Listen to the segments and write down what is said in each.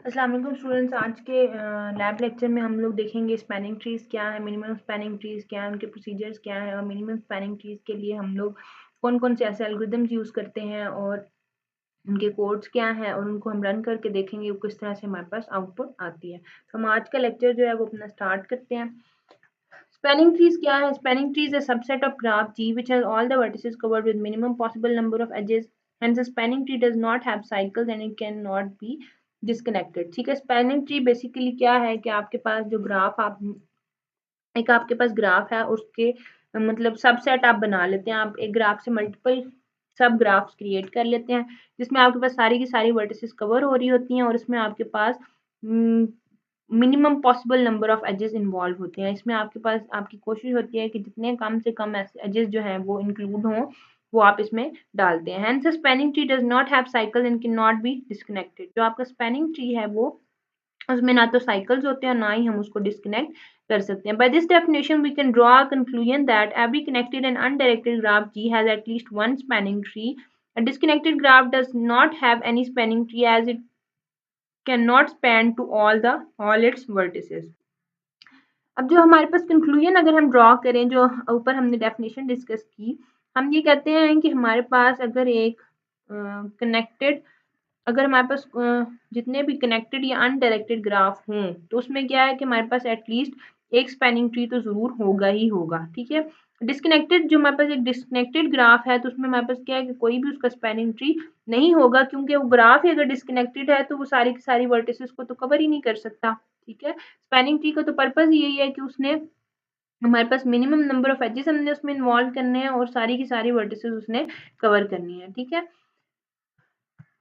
अस्सलाम वालेकुम स्टूडेंट्स। आज के लैब लेक्चर में हम लोग देखेंगे स्पैनिंग ट्रीज क्या है, मिनिमम स्पैनिंग ट्रीज क्या है, उनके प्रोसीजर्स क्या है और मिनिमम स्पैनिंग ट्रीज के लिए हम लोग कौन कौन से ऐसे एल्गोरिदम्स यूज़ करते हैं और उनके कोड्स क्या हैं और उनको हम रन करके देखेंगे वो किस तरह से हमारे पास आउटपुट आती है। तो हम आज का लेक्चर जो है वो अपना स्टार्ट करते हैं। स्पैनिंग ट्रीज क्या है? Spanning tree is a subset of graph G which has all the vertices covered with minimum possible number of edges. Hence a spanning tree does not have cycles and it cannot be disconnected. ठीक है, spanning tree basically क्या है कि आपके पास जो graph आपके पास graph है उसके मतलब सबसेट आप बना लेते हैं। आप एक ग्राफ से मल्टीपल सब ग्राफ्स क्रिएट कर लेते हैं जिसमें आपके पास सारी की सारी वर्टिसेस कवर हो रही होती हैं और इसमें आपके पास minimum possible number of edges involve होते हैं। इसमें आपके पास आपकी कोशिश होती है कि जितने कम से कम एजेस जो हैं वो इंक्लूड हों वो आप इसमें डालते हैं। Hence spanning tree does not have cycle and can not be disconnected. जो आपका स्पैनिंग ट्री है वो उसमें ना तो साइकिल्स होते हैं ना ही हम उसको डिस्कनेक्ट कर सकते हैं। By this definition we can draw a conclusion that every connected and undirected graph G has at least one spanning tree. A disconnected graph does not have any spanning tree as it cannot span to all its vertices. अब जो हमारे पास conclusion अगर हम draw करें, जो ऊपर हमने definition discuss की, हम ये कहते हैं कि हमारे पास अगर एक कनेक्टेड अगर हमारे पास जितने भी कनेक्टेड या अनडायरेक्टेड ग्राफ हों तो उसमें क्या है कि हमारे पास एटलीस्ट एक स्पैनिंग ट्री तो ज़रूर होगा ही होगा। ठीक है, डिस्कनेक्टेड जो हमारे पास एक डिस्कनेक्टेड ग्राफ है तो उसमें हमारे पास क्या है कि कोई भी उसका स्पैनिंग ट्री नहीं होगा क्योंकि वो ग्राफ ही अगर डिस्कनेक्टेड है तो वो सारी की सारी वर्टिसेस को तो कवर ही नहीं कर सकता। ठीक है, स्पैनिंग ट्री का तो पर्पज़ यही है कि उसने हमारे पास मिनिमम नंबर ऑफ एजेस हमने उसमें इन्वॉल्व करने हैं और सारी की सारी वर्टिसेस उसने कवर करनी है। ठीक है,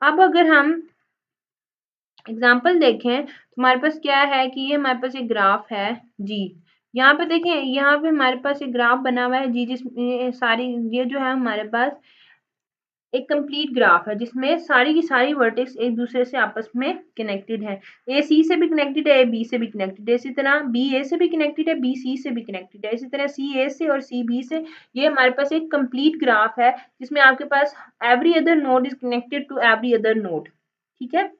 अब अगर हम एग्जाम्पल देखें तो हमारे पास क्या है कि ये हमारे पास एक ग्राफ है जी। यहाँ पे देखें, यहाँ पे हमारे पास एक ग्राफ बना हुआ है जी जिसमें सारी ये जो है हमारे पास एक कंप्लीट ग्राफ है जिसमें सारी की सारी वर्टेक्स एक दूसरे से आपस में कनेक्टेड है। ए सी से भी कनेक्टेड है, ए बी से भी कनेक्टेड है, इसी तरह बी ए से भी कनेक्टेड है, बी सी से भी कनेक्टेड है, इसी तरह सी ए से और सी बी से। ये हमारे पास एक कंप्लीट ग्राफ है जिसमें आपके पास every other node is connected to every other node. ठीक है,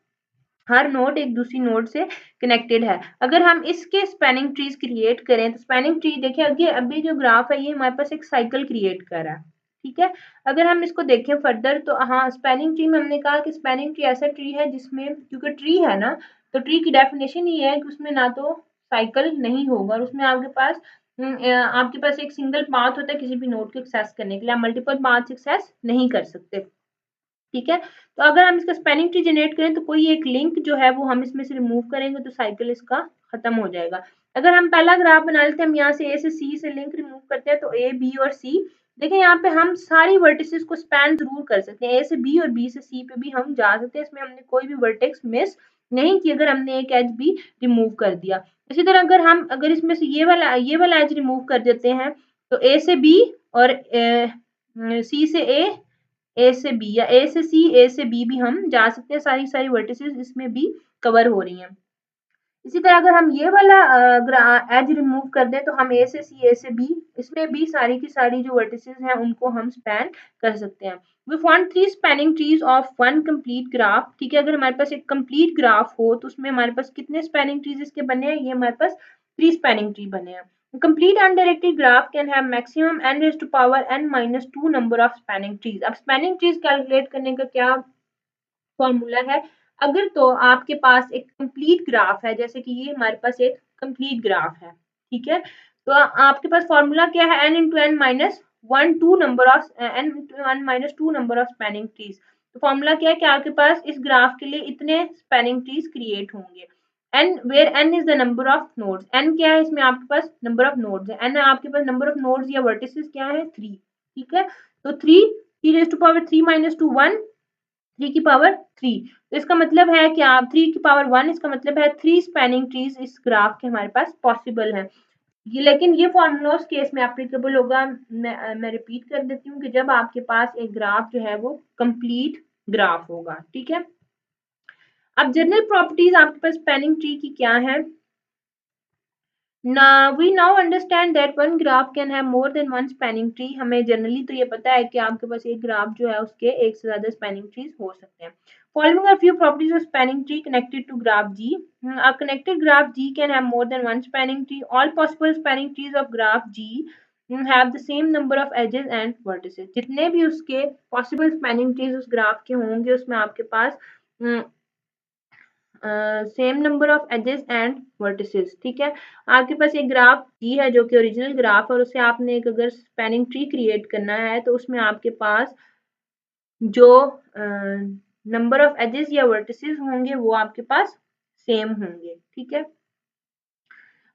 हर नोड एक दूसरी नोड से कनेक्टेड है। अगर हम इसके स्पैनिंग ट्रीज क्रिएट करें तो स्पैनिंग ट्री देखिए अभी अभी जो ग्राफ है ये हमारे पास एक साइकिल क्रिएट कर रहा है। ठीक है, अगर हम इसको देखें फर्दर तो हाँ, स्पैनिंग ट्री में हमने कहा कि स्पैनिंग ट्री ऐसा ट्री है जिसमें क्योंकि ट्री है ना तो ट्री की डेफिनेशन ये है कि उसमें ना तो साइकिल नहीं होगा और उसमें आपके पास एक सिंगल पाथ होता है किसी भी नोड को एक्सेस करने के लिए, आप मल्टीपल पाथ एक्सेस नहीं कर सकते। ठीक है, तो अगर हम इसका स्पैनिंग ट्री जनरेट करें तो कोई एक लिंक जो है वो हम इसमें से रिमूव करेंगे तो साइकिल इसका खत्म हो जाएगा। अगर हम पहला ग्राफ बना लेते हैं, हम यहाँ से ए से सी से लिंक रिमूव करते हैं तो ए बी और सी देखिए यहाँ पे हम सारी वर्टिसेस को स्पैन जरूर कर सकते हैं। ए से बी और बी से सी पे भी हम जा सकते हैं, इसमें हमने कोई भी वर्टेक्स मिस नहीं की अगर हमने एक एज भी रिमूव कर दिया। इसी तरह अगर इसमें से ये वाला एज रिमूव कर देते हैं तो ए से बी और सी से ए से बी या ए से सी ए से बी भी हम जा सकते हैं, सारी सारी वर्टिसेस इसमें भी कवर हो रही हैं। इसी तरह अगर हम ये वाला एज रिमूव कर दें तो हम ए से सी ए से बी इसमें भी सारी की सारी जो वर्टिसेस हैं उनको हम स्पैन कर सकते हैं। We found 3 spanning trees of one complete graph. ठीक है, अगर हमारे पास एक कंप्लीट ग्राफ हो तो उसमें हमारे पास कितने स्पैनिंग ट्रीज इसके बने हैं? ये हमारे पास 3 स्पैनिंग ट्री बने हैं। A complete undirected graph can have maximum n raised to power n minus 2 number of spanning trees. अब spanning trees कैलकुलेट करने का क्या फॉर्मूला है? अगर तो आपके पास एक कंप्लीट ग्राफ है, जैसे कि ये हमारे पास एक कंप्लीट ग्राफ है, ठीक है, तो आपके पास फॉर्मूला क्या है? n into n minus one two number of n into n minus two number of spanning trees. तो फॉर्मूला क्या है कि आपके पास इस ग्राफ के लिए इतने स्पैनिंग ट्रीज क्रिएट होंगे। n where n is the number of nodes. n क्या है? इसमें आपके पास नंबर ऑफ नोड्स है। n आपके पास नंबर ऑफ नोड्स या वर्टिसेस क्या है? 3। ठीक है, तो 3 raise to power 3 minus two 1 3 की पावर 3। तो इसका मतलब है कि आप 3 की पावर 1 इसका मतलब है 3 स्पैनिंग ट्रीज इस ग्राफ के हमारे पास पॉसिबल है। ये लेकिन ये फॉर्मूला उस केस में एप्लीकेबल होगा, मैं रिपीट कर देती हूँ कि जब आपके पास एक ग्राफ जो है वो कंप्लीट ग्राफ होगा। ठीक है, अब जनरल प्रॉपर्टीज आपके पास स्पैनिंग ट्री की क्या है? We now understand that one graph can have more than one spanning tree. हमें जनरली तो ये पता है कि आपके पास एक ग्राफ जो है उसके एक से ज्यादा स्पैनिंग ट्रीज हो सकते हैं। Following are few properties of spanning tree connected to graph G. A connected graph G can have more than one spanning tree. All possible spanning trees of graph G have the same number of edges and vertices. जितने भी उसके possible spanning trees उस graph के होंगे उसमें आपके पास same number of edges and vertices. ठीक है, आपके पास एक ग्राफ जी है जो कि ओरिजिनल ग्राफ है और उसे आपने एक अगर स्पैनिंग ट्री क्रिएट करना है तो उसमें आपके पास जो नंबर ऑफ एजेस या वर्टिसेस होंगे वो आपके पास सेम होंगे। ठीक है,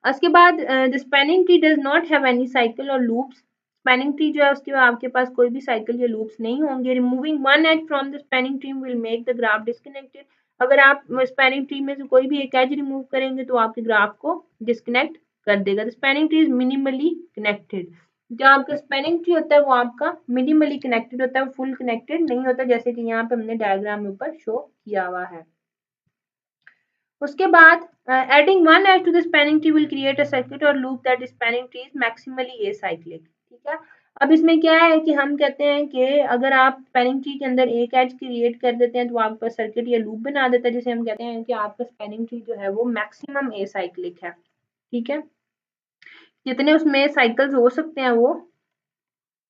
उसके बाद the spanning tree does not have any cycle और लूप्स। स्पैनिंग ट्री जो है उसके बाद आपके पास कोई भी साइकिल या लूप्स नहीं होंगे। Removing one edge from the spanning tree will make the graph disconnected. अगर आप स्पैनिंग ट्री में से कोई भी एक एज रिमूव करेंगे तो आपके ग्राफ को डिस्कनेक्ट कर देगा। The spanning tree is minimally connected. जो आपका स्पैनिंग ट्री होता है वो आपका मिनिमली कनेक्टेड होता है, फुल कनेक्टेड नहीं होता, जैसे कि यहाँ पे हमने डायग्राम में ऊपर शो किया हुआ है। उसके बाद adding one edge to the spanning tree will create a circuit और loop that spanning tree is maximally acyclic. ठीक है, अब इसमें क्या है कि हम कहते हैं कि अगर आप स्पैनिंग ट्री के अंदर एक एज क्रिएट कर देते हैं तो आपका सर्किट या लूप बना देता है, जिसे हम कहते हैं कि आपका स्पैनिंग ट्री जो है वो मैक्सिमम एसाइक्लिक है। ठीक है, जितने उसमें साइकिल्स हो सकते हैं वो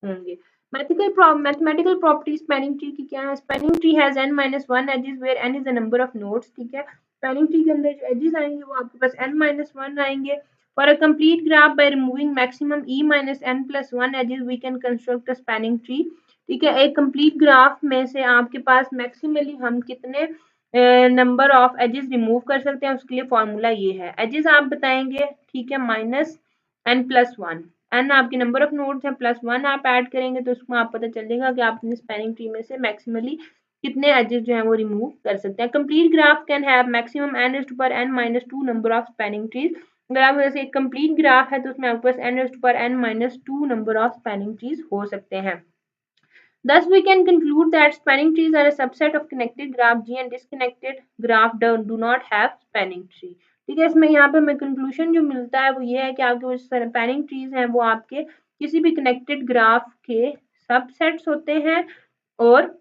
होंगे। मैथमेटिकल प्रॉपर्टी स्पैनिंग ट्री की क्या है? Spanning tree has n minus one edges where n is the number of nodes. ठीक है, स्पैनिंग ट्री के अंदर जो एजेस आएंगे वो आपके पास n माइनस वन आएंगे। For a complete graph by removing maximum e minus n plus one edges we can construct a spanning tree. ठीक है, एक कंप्लीट ग्राफ में से आपके पास मैक्सिमली हम कितने नंबर ऑफ एजेस रिमूव कर सकते हैं उसके लिए फॉर्मूला ये है। एजेस आप बताएंगे, ठीक है, minus n plus one. N आपके नंबर ऑफ नोड्स हैं, प्लस वन आप ऐड करेंगे तो उसमें आप पता चलेगा कि आप अपनी स्पैनिंग ट्री में से मैक्सिमली कितने एजेस जो हैं वो रिमूव कर सकते हैं। Complete graph can have maximum n raised to power n minus two number of spanning trees. अगर आप वैसे एक कंप्लीट ग्राफ है तो उसमें आपके पास n raised to power n minus two number of spanning trees हो सकते हैं। Thus, we can conclude that spanning trees are a subset of connected graph G and disconnected graph do not have spanning tree. ठीक है, इसमें यहाँ पे हमें conclusion जो मिलता है वो ये है कि आपके जो स्पैनिंग ट्रीज हैं वो आपके किसी भी कनेक्टेड ग्राफ के सबसेट्स होते हैं और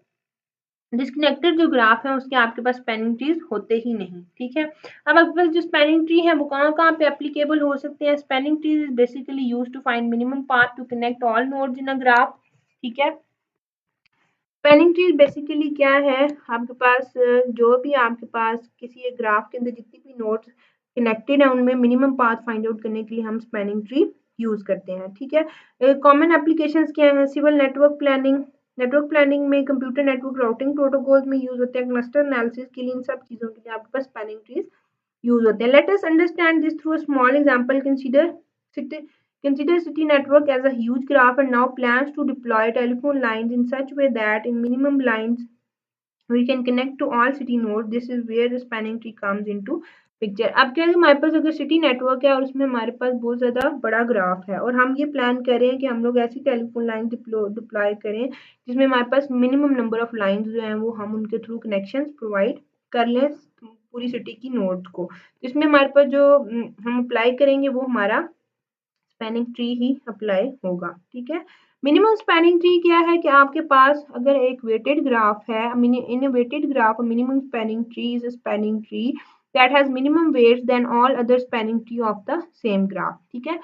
डिस्कनेक्टेड जो ग्राफ है उसके आपके पास स्पैनिंग ट्रीज होते ही नहीं। ठीक है, अब आपके पास जो स्पैनिंग ट्री है वो कहाँ कहाँ पे एप्लीकेबल हो सकते हैं? Spanning trees is basically used to find minimum path to connect all nodes in a graph. ठीक है, स्पैनिंग ट्री बेसिकली क्या है? आपके पास जो भी आपके पास किसी एक ग्राफ के अंदर जितनी भी नोड्स कनेक्टेड है उनमें मिनिमम पाथ फाइंड आउट करने के लिए हम स्पैनिंग ट्री यूज करते हैं। ठीक है, कॉमन एप्लीकेशंस क्या है? Civil network planning. Network planning में कंप्यूटर नेटवर्क राउटिंग प्रोटोकॉल्स में यूज होते हैं। क्लस्टर एनालिसिस के लिए इन सब चीजों के लिए आपके पास स्पैनिंग ट्रीज यूज होते हैं। Let us understand this through a small example. Consider city network as a huge graph and now plans to deploy telephone lines in such way that in minimum lines we can connect to all city nodes. This is where the spanning tree comes into picture. अब क्या है, हमारे पास अगर city network है और उसमें हमारे पास बहुत ज़्यादा बड़ा ग्राफ है और हम ये प्लान कर रहे हैं कि हम लोग ऐसी टेलीफोन लाइन डिप्लॉय करें जिसमें हमारे पास मिनिमम नंबर ऑफ लाइंस जो हैं वो हम उनके थ्रू कनेक्शंस प्रोवाइड कर लें पूरी सिटी की नोड्स को। इसमें हमारे पास जो हम अप्लाई करेंगे वो हमारा स्पैनिंग ट्री ही अप्लाई होगा। ठीक है, मिनिमम स्पैनिंग ट्री क्या है कि आपके पास अगर एक वेटेड ग्राफ है, in weighted graph minimum spanning tree is spanning tree that has minimum weights than all other spanning tree of the same graph. ठीक है,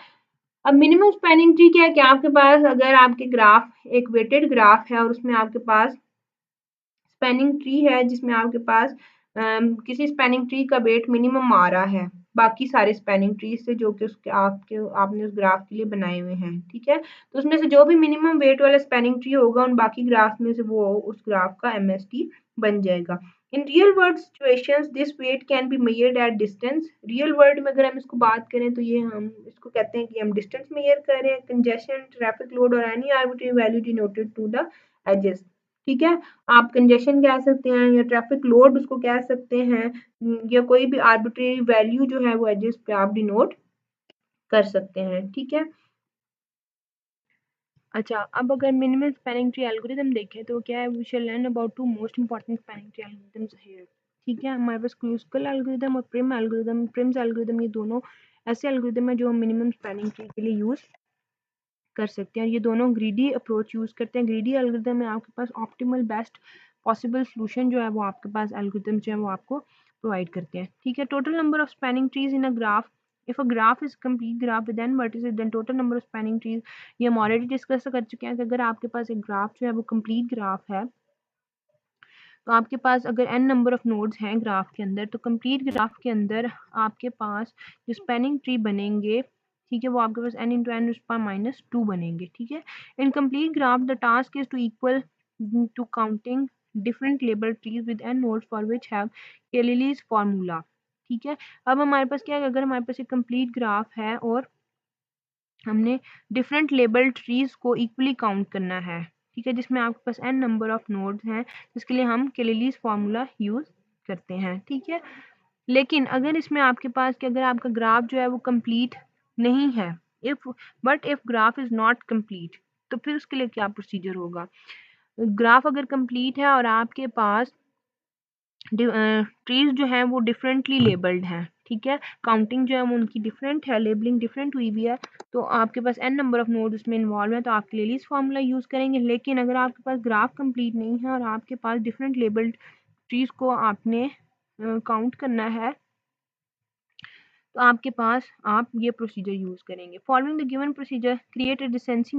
अब मिनिमम स्पैनिंग ट्री क्या है कि आपके पास अगर आपके ग्राफ एक वेटेड ग्राफ है और उसमें आपके पास स्पैनिंग ट्री है जिसमें आपके पास किसी स्पैनिंग ट्री का वेट मिनिमम आ रहा है बाकी सारे स्पैनिंग ट्री से जो कि उसके आपने उस ग्राफ के लिए बनाए हुए हैं। ठीक है, तो उसमें से जो भी मिनिमम वेट वाला स्पैनिंग ट्री होगा उन बाकी ग्राफ में से वो उस ग्राफ का एमएसटी बन जाएगा। In real world situations this weight can be measured at distance. Real world में अगर हम इसको बात करें तो ये हम इसको कहते हैं कि हम डिस्टेंस मेजर कर रहे हैं। कंजेशन, ट्रैफिक लोड और any arbitrary value denoted to the edges. ठीक है, आप कंजेशन कह सकते हैं या ट्रैफिक लोड उसको कह सकते हैं या कोई भी आर्बिट्रेरी वैल्यू जो है वो एजेस पे आप डिनोट कर सकते हैं। ठीक है, अच्छा, अब अगर मिनिमम स्पैनिंग ट्री एल्गोरिथम देखें तो क्या है, we shall learn about two most important spanning tree algorithms here. ठीक है, हमारे पास क्रूस्कल एल्गोरिथम और प्रिम एल्गोरिथम। प्रिम्स एल्गोरिथम ये दोनों ऐसे एल्गोरिदम है जो हम मिनिमम स्पैनिंग ट्री के लिए यूज़ कर सकते हैं। और ये दोनों ग्रीडी अप्रोच यूज़ करते हैं। ग्रीडी एल्गोरिदम में आपके पास ऑप्टिमल बेस्ट पॉसिबल सॉल्यूशन जो है वो आपके पास एल्गोरिदम जो है वो आपको प्रोवाइड करते हैं। ठीक है, total number of spanning trees in a graph, if a graph is complete graph then vertices then total number of spanning trees, ये हम ऑलरेडी डिस्कस कर चुके हैं कि अगर आपके पास एक ग्राफ जो है वो कंप्लीट ग्राफ है तो आपके पास अगर n नंबर ऑफ नोड्स हैं ग्राफ के अंदर, तो कंप्लीट ग्राफ के अंदर आपके पास जो स्पैनिंग ट्री बनेंगे, ठीक है, वो आपके पास n into n minus two बनेंगे। ठीक है, in complete graph the task is to equal to counting different label trees with n nodes for which have Cayley's formula. ठीक है, अब हमारे पास क्या है, अगर हमारे पास एक कंप्लीट ग्राफ है और हमने डिफरेंट लेबल ट्रीज को इक्वली काउंट करना है, ठीक है, जिसमें आपके पास n नंबर ऑफ नोड्स हैं, जिसके लिए हम केलीलीज फार्मूला यूज करते हैं। ठीक है, लेकिन अगर इसमें आपके पास कि अगर आपका ग्राफ जो है वो कंप्लीट नहीं है, if graph is not complete, तो फिर उसके लिए क्या प्रोसीजर होगा। ग्राफ अगर कंप्लीट है और आपके पास ट्रीज जो हैं वो डिफरेंटली लेबल्ड हैं, ठीक है, काउंटिंग जो है वो उनकी डिफरेंट है, लेबलिंग डिफरेंट हुई भी है, तो आपके पास n नंबर ऑफ नोड उसमें इन्वॉल्व है, तो आप क्लियरली फार्मूला यूज़ करेंगे। लेकिन अगर आपके पास ग्राफ कंप्लीट नहीं है और आपके पास डिफरेंट लेबल्ड ट्रीज को आपने काउंट करना है, तो आपके पास आप ये प्रोसीजर यूज़ करेंगे। Following the given procedure create a decency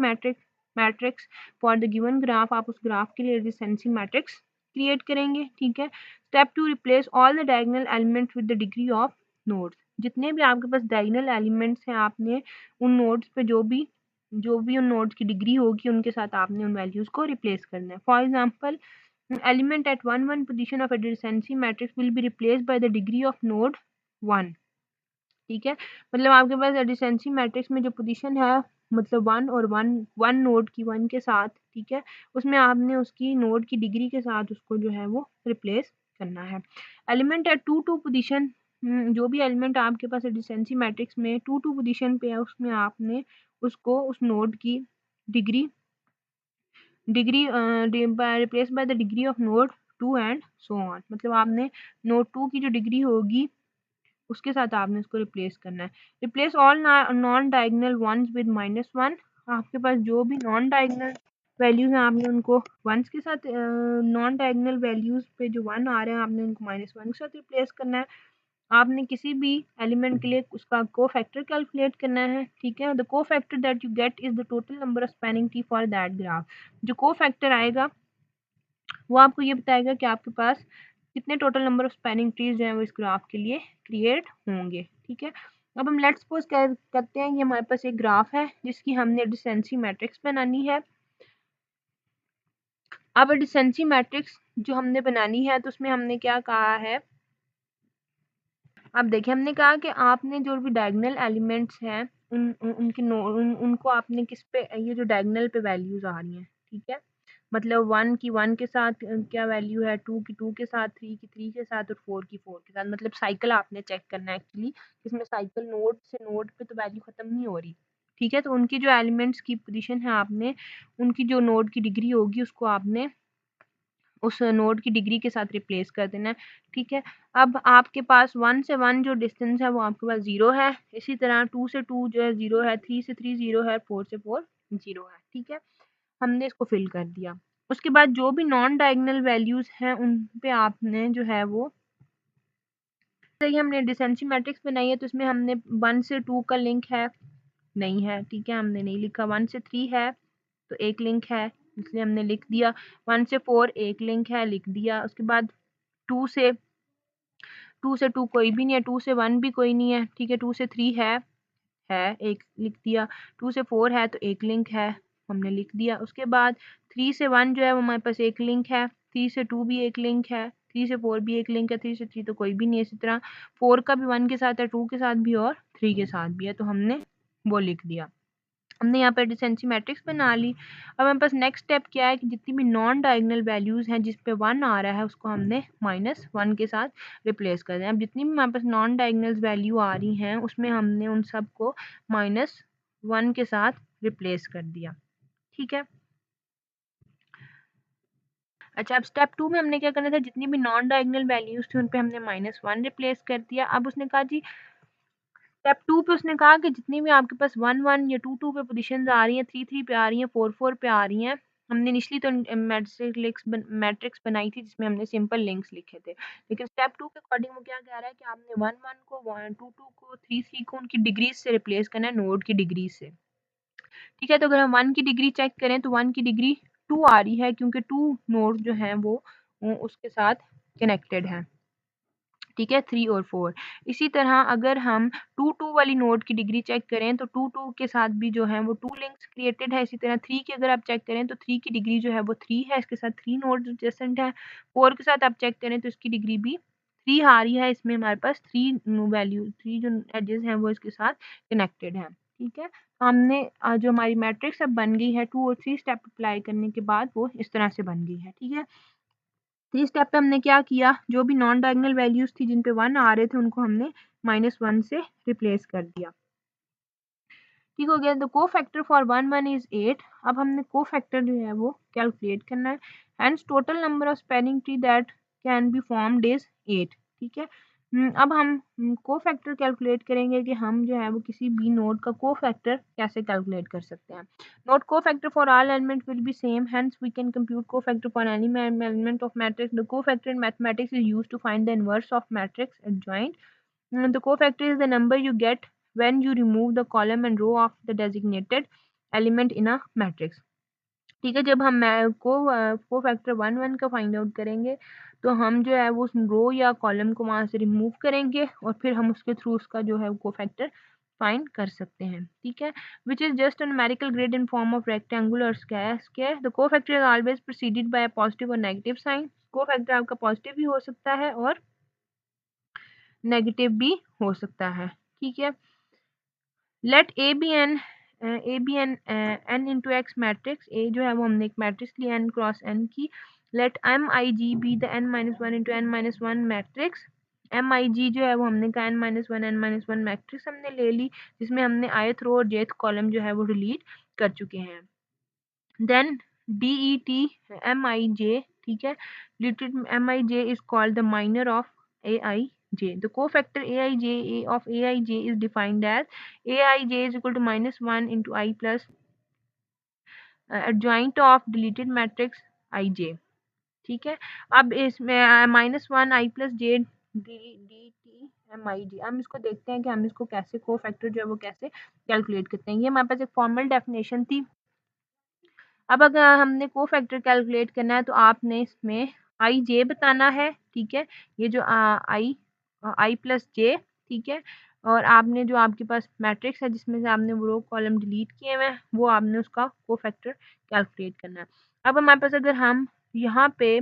matrix for the given graph, आप उस ग्राफ के लिए डिसेंसी मैट्रिक्स क्रिएट करेंगे। ठीक है, step two replace all the diagonal elements with the degree of nodes, जितने भी आपके पास डायगोनल एलिमेंट्स हैं आपने उन नोड्स पे जो भी उन नोड्स की डिग्री होगी उनके साथ आपने उन वैल्यूज को रिप्लेस करना है। For example, element at one position of adjacency matrix will be replaced by the degree of node 1। ठीक है, मतलब आपके पास एडिसेंसी मैट्रिक्स में जो पोजीशन है, मतलब वन और वन नोड की वन के साथ, ठीक है, उसमें आपने उसकी नोड की डिग्री के साथ उसको जो है वो रिप्लेस करना है। एलिमेंट है टू पोजीशन, जो भी एलिमेंट आपके पास एडिसेंसी मैट्रिक्स में टू पोजीशन पे है उसमें आपने उसको उस नोड की degree degree replace by the degree of node two and so on, मतलब आपने नोड टू की जो डिग्री होगी उसके साथ आपने इसको रिप्लेस करना है। Replace all non diagonal ones with minus one, आपके पास जो भी नॉन डायगोनल वैल्यूज हैं आपने उनको वंस के साथ, नॉन डायगोनल वैल्यूज पे जो वन आ रहे हैं आपने उनको माइनस वन के साथ रिप्लेस करना है। आपने किसी भी एलिमेंट के लिए उसका को फैक्टर कैलकुलेट करना है। ठीक है, द को factor that you get is the total number of spanning tree for that graph, जो को फैक्टर आएगा वो आपको ये बताएगा कि आपके पास कितने total number of spanning trees जो है वो इस ग्राफ के लिए क्रिएट होंगे। ठीक है, अब हम लेट्स सपोज करते हैं कि हमारे पास एक ग्राफ है जिसकी हमने डिसेंसी मैट्रिक्स बनानी है। अब डिसेंसी मैट्रिक्स जो हमने बनानी है तो उसमें हमने क्या कहा है, अब देखिए हमने कहा कि आपने जो भी डायगोनल एलिमेंट्स हैं उनको आपने किस पे, ये जो डायगोनल पे वैल्यूज आ रही हैं, ठीक है, मतलब वन की वन के साथ क्या वैल्यू है, टू की टू के साथ, थ्री की थ्री के साथ और फोर की फोर के साथ, मतलब साइकिल आपने चेक करना है एक्चुअली, इसमें साइकिल नोड से नोड पे तो वैल्यू खत्म नहीं हो रही। ठीक है, तो उनकी जो एलिमेंट्स की पोजीशन है आपने उनकी जो नोड की डिग्री होगी उसको आपने उस नोड की डिग्री के साथ रिप्लेस कर देना है। ठीक है, अब आपके पास वन से वन जो डिस्टेंस है वो आपके पास जीरो है, इसी तरह टू से टू जो है जीरो है, थ्री से थ्री जीरो है, फोर से फोर जीरो है। ठीक है, हमने इसको फिल कर दिया। उसके बाद जो भी नॉन डायगोनल वैल्यूज हैं उन पे आपने जो है वो, जैसे हमने डिसेंसी मैट्रिक्स बनाई है तो इसमें हमने वन से टू का लिंक है नहीं है, ठीक है, हमने नहीं लिखा। वन से थ्री है तो एक लिंक है इसलिए हमने लिख दिया। वन से फोर एक लिंक है, लिख दिया। उसके बाद टू से टू कोई भी नहीं है, टू से वन भी कोई नहीं है, ठीक है, टू से थ्री है एक लिख दिया। टू से फोर है तो एक लिंक है, हमने लिख दिया। उसके बाद थ्री से वन जो है वो हमारे पास एक लिंक है, थ्री से टू भी एक लिंक है, थ्री से फोर भी एक लिंक है, थ्री से थ्री तो कोई भी नहीं है। इसी तरह फोर का भी वन के साथ है, टू के साथ भी और थ्री के साथ भी है, तो हमने वो लिख दिया। हमने यहाँ पर डिसेंसी मैट्रिक्स बना ली। अब हमारे पास नेक्स्ट स्टेप क्या है कि जितनी भी नॉन डायगोनल वैल्यूज हैं जिस पे वन आ रहा है उसको हमने माइनस वन के साथ रिप्लेस कर दें। अब जितनी भी हमारे पास नॉन डायगोनल वैल्यू आ रही हैं उसमें हमने उन सब को माइनस वन के साथ रिप्लेस कर दिया। ठीक है, अच्छा, अब स्टेप टू में हमने क्या करना था, जितनी भी नॉन डायगोनल वैल्यूज थी उन पे हमने माइनस वन रिप्लेस कर दिया। अब उसने कहा जी स्टेप 2 पे उसने कहा कि जितनी भी आपके पास 1-1 या 2-2 पे पोजीशंस आ रही हैं, 3-3 पे आ रही हैं, 4-4 पे आ रही हैं, हमने इनिशियली तो मैट्रिक्स बनाई थी जिसमें हमने सिंपल लिंक्स लिखे थे। लेकिन स्टेप 2 के अकॉर्डिंग वो क्या कह रहा है कि आपने 1-1 को 2-2 को 3-3 को उनकी डिग्रीज से रिप्लेस करना है, नोड की डिग्री से। ठीक है, तो अगर हम 1 की डिग्री चेक करें तो 1 की डिग्री 2 आ रही है क्योंकि 2 नोड जो हैं वो उसके साथ कनेक्टेड हैं। ठीक है, 3 और 4। इसी तरह अगर हम 2-2 वाली नोड की डिग्री चेक करें तो 2-2 के साथ भी जो है वो 2 लिंक्स क्रिएटेड है। इसी तरह 3 की अगर आप चेक करें तो 3 की डिग्री जो है वो 3 है, इसके साथ 3 नोड्स एडजेसेंट है। 4 के साथ आप चेक करें तो इसकी डिग्री भी 3 आ रही है, इसमें हमारे पास 3 जो एजेस हैं वो इसके साथ कनेक्टेड है। ठीक है, हमने जो हमारी मैट्रिक्स अब बन गई है 2 और 3 स्टेप अप्लाई करने के बाद वो इस तरह से बन गई है। ठीक है, 3 स्टेप पे हमने क्या किया, जो भी नॉन डायगोनल वैल्यूज थी जिन पे 1 आ रहे थे उनको हमने -1 से रिप्लेस कर दिया। ठीक हो गया। The cofactor for 1-1 is 8। अब हमने को फैक्टर जो है वो कैलकुलेट करना है। Hence total number of spanning tree that can be formed is 8। ठीक है, अब हम को फैक्टर कैलकुलेट करेंगे कि हम जो है वो किसी भी नोड का को फैक्टर कैसे कैलकुलेट कर सकते हैं। Note cofactor for all element will be same, hence we can compute cofactor for any element of matrix. The cofactor in mathematics is used to find the inverse of matrix adjoint. The cofactor is the number you get when you remove the column and row of the designated element in a matrix. ठीक है, जब हम को factor 1-1 का find out करेंगे तो हम जो है वो उस रो या कॉलम को वहां से रिमूव करेंगे और फिर हम उसके थ्रू उसका जो है को फैक्टर फाइंड कर सकते हैं। ठीक है, which is just a numerical grid in form of rectangular और square. The cofactor is always preceded by a positive और नेगेटिव साइन। को फैक्टर आपका पॉजिटिव भी हो सकता है और नेगेटिव भी हो सकता है। ठीक है, let A be n n into x matrix. A जो है वो हमने एक मैट्रिक्स लिया एन क्रॉस एन की। Let M I J be the n-1 into n-1 matrix. M I J जो है वो हमने कहा n-1 मैट्रिक्स हमने ले ली जिसमें हमने ith रो और jth कॉलम जो है वो डिलीट कर चुके हैं। देन DET MIJ, ठीक है, related MIJ is called the minor of AIJ. The cofactor AIJ of AIJ is defined as AIJ is equal to -1 into I plus adjoint of deleted matrix IJ. ठीक है, अब इसमें -1 I plus J DT MIJ, हम इसको देखते हैं कि हम इसको कैसे कोफैक्टर जो है वो कैसे कैलकुलेट करते हैं। ये हमारे पास एक फॉर्मल डेफिनेशन थी। अब अगर हमने को फैक्टर कैलकुलेट करना है तो आपने इसमें आई जे बताना है। ठीक है, ये जो आई प्लस जे, ठीक है, और आपने जो आपके पास मैट्रिक्स है जिसमें से आपने वो रो कॉलम डिलीट किए हुए हैं वो आपने उसका को फैक्टर कैलकुलेट करना है। अब हमारे पास अगर हम यहाँ पे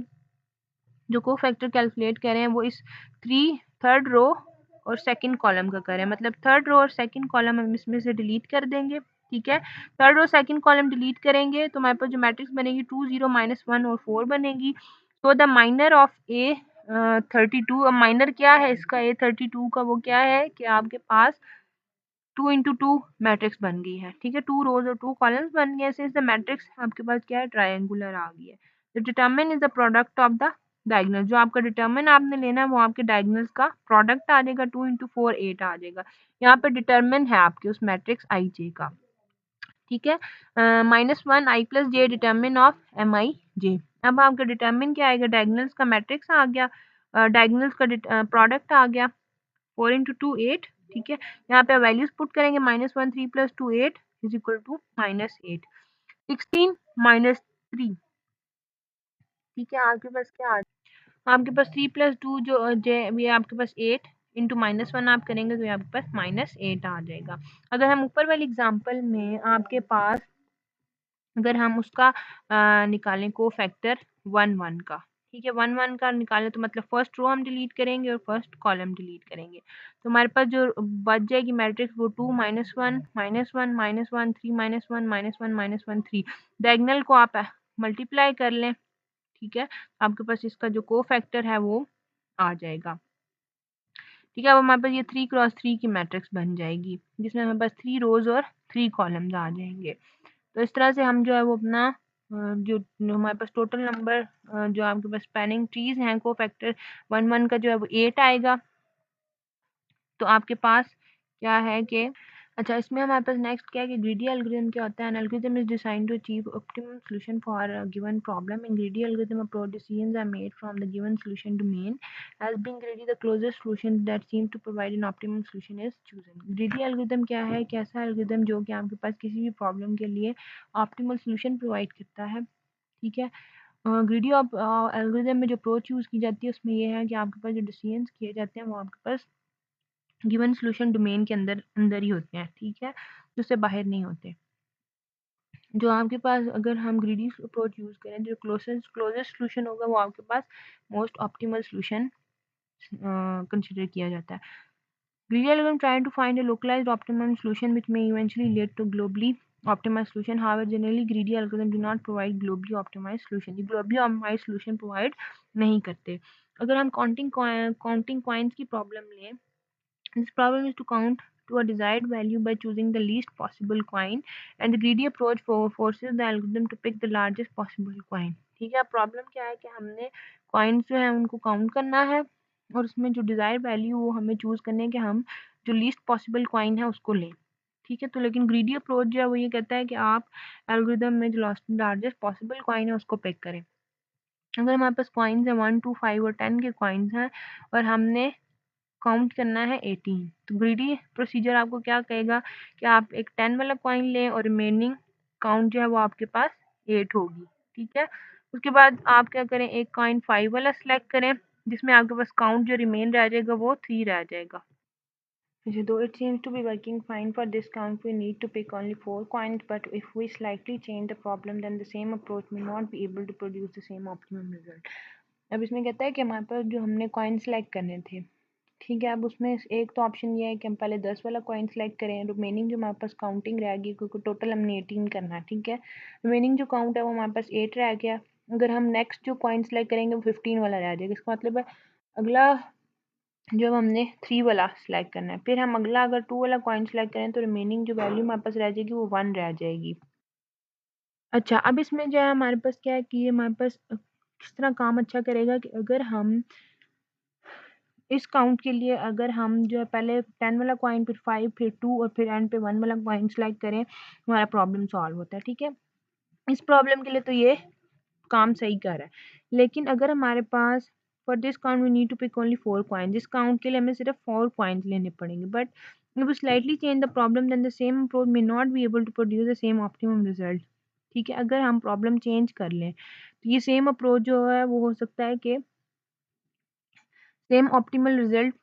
जो को फैक्टर कैलकुलेट कर रहे हैं वो इस थर्ड रो और सेकंड कॉलम का करें, मतलब थर्ड रो और सेकंड कॉलम हम इसमें से डिलीट कर देंगे। ठीक है, third row second column delete करेंगे तो हमारे पास जो मैट्रिक्स बनेगी 2 0 -1 और 4 बनेगी। तो द माइनर ऑफ ए 32, अब माइनर क्या है इसका ए 32 का, वो क्या है कि आपके पास 2 इंटू 2 मैट्रिक्स बन गई है। ठीक है, 2 रोज और 2 कॉलम्स बन गए, सिंस द मैट्रिक्स आपके पास क्या है ट्रायंगुलर आ गई है। The determine is the product of the diagonal, जो आपका डिटरमिन आपने लेना है वो आपके डायगोनल्स का प्रोडक्ट आ जाएगा। 2 इंटू 4 8 आ जाएगा। यहाँ पे डिटरमिन है आपके उस मैट्रिक्स आई जे का। ठीक है, -1 I plus J determinant of M I J. अब आपका डिटरमिन क्या आएगा, डायगोनल्स का मैट्रिक्स आ गया, डायगोनल्स का प्रोडक्ट आ गया 4 इंटू 2 8। ठीक है, यहाँ पे वैल्यूज पुट करेंगे -1 3 प्लस 2 8 इज इक्वल टू -8 16 -3। ठीक है, आपके पास क्या आ, आपके पास 3 प्लस 2 जो जे ये आपके पास 8 इंटू -1 आप करेंगे तो ये आपके पास -8 आ जाएगा। अगर हम ऊपर वाली एग्जांपल में आपके पास अगर हम उसका निकालें को फैक्टर 1-1 का, ठीक है, 1-1 का निकालें तो मतलब फर्स्ट रो हम डिलीट करेंगे और फर्स्ट कॉलम डिलीट करेंगे तो हमारे पास जो बच जाएगी मैट्रिक्स वो 2 -1 -1 -1 3 -1 -1 -1 3। डायगोनल को आप मल्टीप्लाई कर लें। ठीक है, आपके पास इसका जो को फैक्टर है वो आ जाएगा। ठीक है, अब हमारे पास ये 3 क्रॉस 3 की मैट्रिक्स बन जाएगी जिसमें हमारे पास 3 रोज और 3 कॉलम्स आ जाएंगे। तो इस तरह से हम जो है वो अपना जो हमारे पास टोटल नंबर जो आपके पास स्पैनिंग ट्रीज हैं को फैक्टर 1-1 का जो है वो 8 आएगा। तो आपके पास क्या है कि अच्छा, इसमें हमारे पास नेक्स्ट क्या है कि ग्रीडी एल्गोरिथम क्या होता है। An algorithm is design to achieve optimum solution for a given problem. In greedy algorithm approach decisions are made from the given solution domain as being greedy the closest solution that seem to provide an optimum solution is chosen. Greedy algorithm क्या है कि ऐसा algorithm जो कि आपके पास किसी भी problem के लिए ऑप्टिमल सॉल्यूशन प्रोवाइड करता है। ठीक है। ग्रीडी एल्गोरिथम में जो अप्रोच यूज़ की जाती है उसमें ये है कि आपके पास जो डिसीजंस किए जाते हैं वो आपके पास गिवन सॉल्यूशन डोमेन के अंदर अंदर ही होते हैं। ठीक है, जो उससे बाहर नहीं होते। जो आपके पास अगर हम ग्रीडी अप्रोच यूज़ करें, जो क्लोजेस्ट सॉल्यूशन होगा वो आपके पास मोस्ट ऑप्टिमल सॉल्यूशन कंसिडर किया जाता है। Greedy algorithm trying to find a localized optimum solution which may eventually lead to globally optimized solution. However, generally greedy algorithm do not provide globally optimized solution. ये globally optimized solution provide नहीं करते। अगर हम counting coins की problem लें, this problem is to count to a desired value by choosing the least possible coin, and the greedy approach forces the algorithm to pick the largest possible coin. ठीक है, problem क्या है कि हमने coins जो है उनको काउंट करना है और उसमें जो डिजायर्ड वैल्यू वो हमें चूज करने है कि हम जो लीस्ट पॉसिबल कॉइन है उसको लें। ठीक है, तो लेकिन ग्रीडी अप्रोच जो है वो ये कहता है कि आप एल्गोरिदम में जो लार्जेस्ट पॉसिबल कॉइन है उसको पिक करें। अगर हमारे पास कॉइन्स है 1 2 5 और 10 के कॉइन्स हैं और हमने काउंट करना है 18, तो ग्रीडी प्रोसीजर आपको क्या कहेगा कि आप एक 10 वाला कॉइन लें और रिमेनिंग काउंट जो है वो आपके पास 8 होगी। ठीक है, उसके बाद आप क्या करें, एक कॉइन 5 वाला सिलेक्ट करें जिसमें आपके पास काउंट जो रिमेन रह जाएगा वो 3 रह जाएगा। Though it seems to be working fine for this count, we need to pick only 4 coins, but if we slightly change the problem, then the same approach may not be able to produce the same optimum result. अब इसमें कहता है कि हमारे पास जो हमने coin select करने थे, ठीक है, अब उसमें एक तो ऑप्शन ये है कि हम पहले 10 वाला कॉइन सेलेक्ट करें, रिमेनिंग जो हमारे पास काउंटिंग रहेगी क्योंकि टोटल हमने 18 करना है। ठीक है, रिमेनिंग जो काउंट है वो हमारे पास 8 रह गया। अगर हम नेक्स्ट जो कॉइन सेलेक्ट करेंगे वो 15 वाला रह जाएगा। इसका मतलब है अगला जो हमने 3 वाला सिलेक्ट करना है, फिर हम अगला अगर 2 वाला कॉइन सेलेक्ट करें तो रिमेनिंग जो वैल्यू हमारे पास रह जाएगी वो 1 रह जाएगी। अच्छा, अब इसमें जो है हमारे पास क्या है कि ये हमारे पास किस तरह काम अच्छा करेगा कि अगर हम इस काउंट के लिए अगर हम जो है पहले 10 वाला कॉइन फिर 5 फिर 2 और फिर एंड पे 1 वाला कॉइन सेलेक्ट करें, हमारा प्रॉब्लम सॉल्व होता है। ठीक है, इस प्रॉब्लम के लिए तो ये काम सही कर रहा है, लेकिन अगर हमारे पास for this count we need to pick only 4 coin, जिस काउंट के लिए हमें सिर्फ 4 कॉइन्स लेने पड़ेंगे, but if we slightly change the problem then the same approach may not be able to produce the same optimum result। ठीक है, अगर हम प्रॉब्लम चेंज कर लें तो ये सेम अप्रोच जो है वो हो सकता है कि सेम ऑप्टिमल रिजल्ट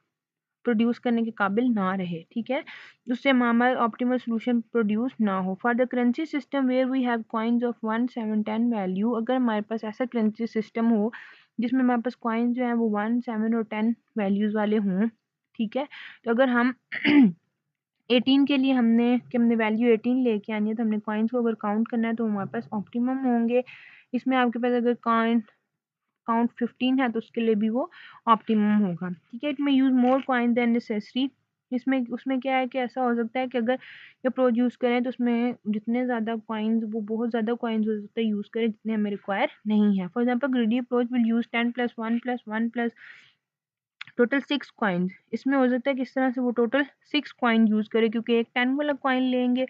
प्रोड्यूस करने के काबिल ना रहे। ठीक है, उससे हमारा ऑप्टिमल सॉल्यूशन प्रोड्यूस ना हो। For the currency system where we have coins of 1 7 10 value, अगर हमारे पास ऐसा करेंसी सिस्टम हो जिसमें हमारे पास कॉइन्स जो है वो 1 7 और 10 वैल्यूज वाले हों, ठीक है, तो अगर हम 18 के लिए हमने वैल्यू 18 लेके आनी है तो हमने कॉइन्स को अगर काउंट करना है तो हमारे पास ऑप्टिमम होंगे। इसमें आपके पास अगर काउंट 15 है तो उसके लिए भी वो ऑप्टिमम होगा। ठीक है, it may use more coin than necessary. इसमें उसमें क्या है कि ऐसा हो सकता है कि अगर ये अप्रोच यूज़ करें तो उसमें जितने ज़्यादा कॉइन्स वो बहुत ज़्यादा कॉइन्स हो सकता है यूज़ करें जितने हमें रिक्वायर नहीं है। For example greedy approach will use 10 + 1 + 1 + total 6 coins. इसमें हो सकता है कि इस तरह से वो टोटल 6 कॉइन यूज़ करे क्योंकि एक 10 वाला कॉइन लेंगे